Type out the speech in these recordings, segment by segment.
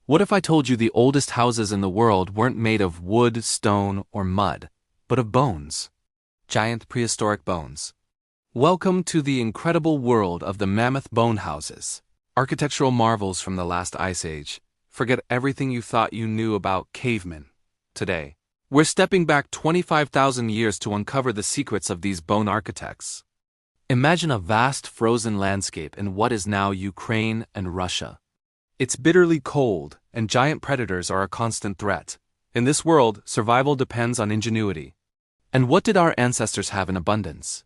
What if I told you the oldest houses in the world weren't made of wood, stone, or mud, but of bones? Giant prehistoric bones. Welcome to the incredible world of the mammoth bone houses. Architectural marvels from the last ice age. Forget everything you thought you knew about cavemen. Today, we're stepping back 25,000 years to uncover the secrets of these bone architects. Imagine a vast frozen landscape in what is now Ukraine and Russia. It's bitterly cold, and giant predators are a constant threat. In this world, survival depends on ingenuity. And what did our ancestors have in abundance?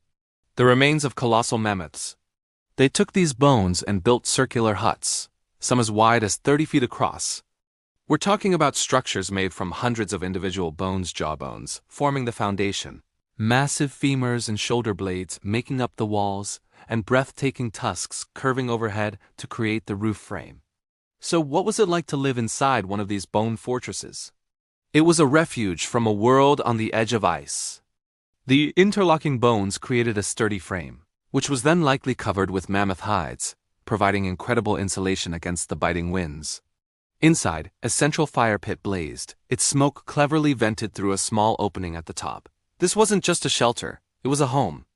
The remains of colossal mammoths. They took these bones and built circular huts, some as wide as 30 feet across. We're talking about structures made from hundreds of individual jawbones, forming the foundation. Massive femurs and shoulder blades making up the walls, and breathtaking tusks curving overhead to create the roof frame. So what was it like to live inside one of these bone fortresses? It was a refuge from a world on the edge of ice. The interlocking bones created a sturdy frame, which was then likely covered with mammoth hides, providing incredible insulation against the biting winds. Inside, a central fire pit blazed, its smoke cleverly vented through a small opening at the top. This wasn't just a shelter, it was a home.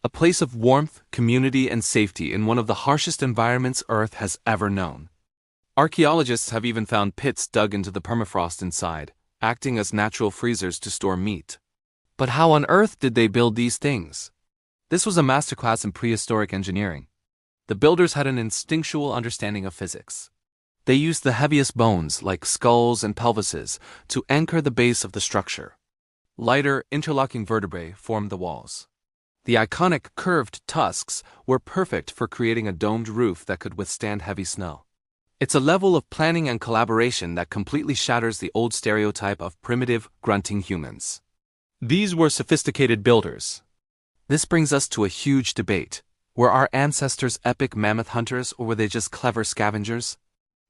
A place of warmth, community, and safety in one of the harshest environments Earth has ever known. Archaeologists have even found pits dug into the permafrost inside, acting as natural freezers to store meat. But how on earth did they build these things? This was a masterclass in prehistoric engineering. The builders had an instinctual understanding of physics. They used the heaviest bones, like skulls and pelvises, to anchor the base of the structure. Lighter, interlocking vertebrae formed the walls. The iconic curved tusks were perfect for creating a domed roof that could withstand heavy snow. It's a level of planning and collaboration that completely shatters the old stereotype of primitive, grunting humans. These were sophisticated builders. This brings us to a huge debate. Were our ancestors epic mammoth hunters, or were they just clever scavengers?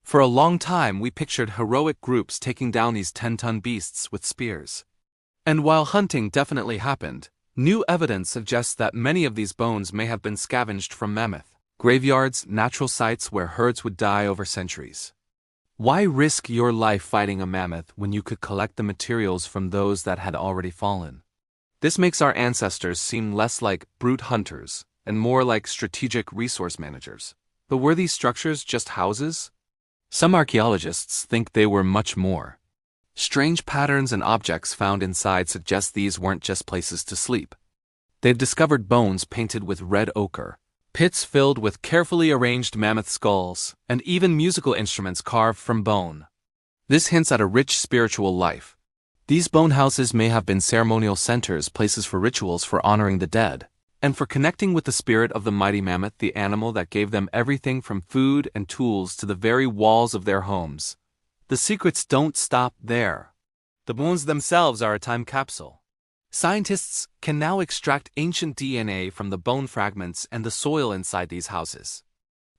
For a long time, we pictured heroic groups taking down these 10-ton beasts with spears. And while hunting definitely happened, new evidence suggests that many of these bones may have been scavenged from mammoth graveyards, natural sites where herds would die over centuries. Why risk your life fighting a mammoth when you could collect the materials from those that had already fallen? This makes our ancestors seem less like brute hunters and more like strategic resource managers. But were these structures just houses? Some archaeologists think they were much more. Strange patterns and objects found inside suggest these weren't just places to sleep. They've discovered bones painted with red ochre, pits filled with carefully arranged mammoth skulls, and even musical instruments carved from bone. This hints at a rich spiritual life. These bone houses may have been ceremonial centers, places for rituals for honoring the dead, and for connecting with the spirit of the mighty mammoth, the animal that gave them everything from food and tools to the very walls of their homes. The secrets don't stop there. The bones themselves are a time capsule. Scientists can now extract ancient DNA from the bone fragments and the soil inside these houses.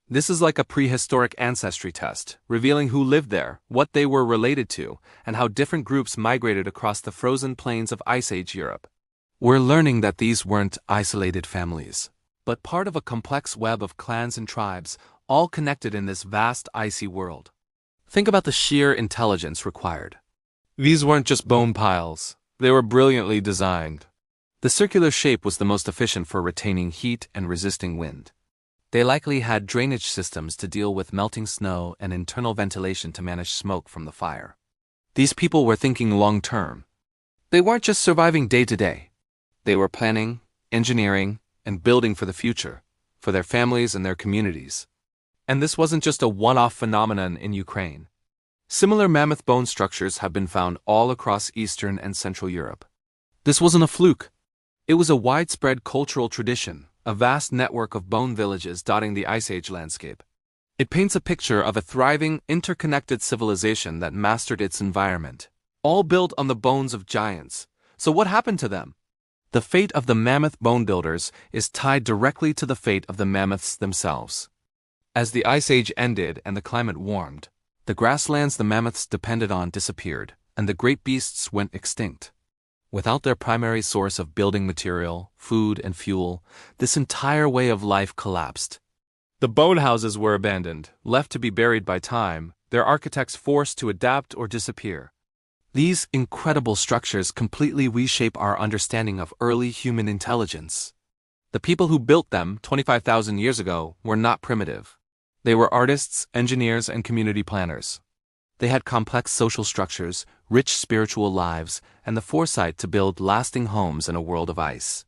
This is like a prehistoric ancestry test, revealing who lived there, what they were related to, and how different groups migrated across the frozen plains of Ice Age Europe. We're learning that these weren't isolated families, but part of a complex web of clans and tribes, all connected in this vast icy world. Think about the sheer intelligence required. These weren't just bone piles. They were brilliantly designed. The circular shape was the most efficient for retaining heat and resisting wind. They likely had drainage systems to deal with melting snow and internal ventilation to manage smoke from the fire. These people were thinking long-term. They weren't just surviving day to day. They were planning, engineering, and building for the future, for their families and their communities. And this wasn't just a one-off phenomenon in Ukraine. Similar mammoth bone structures have been found all across Eastern and Central Europe. This wasn't a fluke. It was a widespread cultural tradition, a vast network of bone villages dotting the Ice Age landscape. It paints a picture of a thriving, interconnected civilization that mastered its environment, all built on the bones of giants. So what happened to them? The fate of the mammoth bone builders is tied directly to the fate of the mammoths themselves. As the Ice Age ended and the climate warmed, the grasslands the mammoths depended on disappeared, and the great beasts went extinct. Without their primary source of building material, food, and fuel, this entire way of life collapsed. The bone houses were abandoned, left to be buried by time, their architects forced to adapt or disappear. These incredible structures completely reshape our understanding of early human intelligence. The people who built them 25,000 years ago were not primitive. They were artists, engineers, and community planners. They had complex social structures, rich spiritual lives, and the foresight to build lasting homes in a world of ice.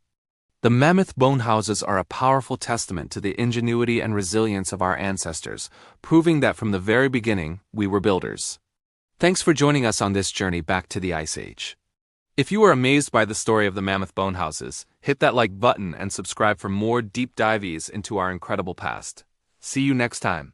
The mammoth bone houses are a powerful testament to the ingenuity and resilience of our ancestors, proving that from the very beginning, we were builders. Thanks for joining us on this journey back to the Ice Age. If you are amazed by the story of the mammoth bone houses, hit that like button and subscribe for more deep dives into our incredible past. See you next time.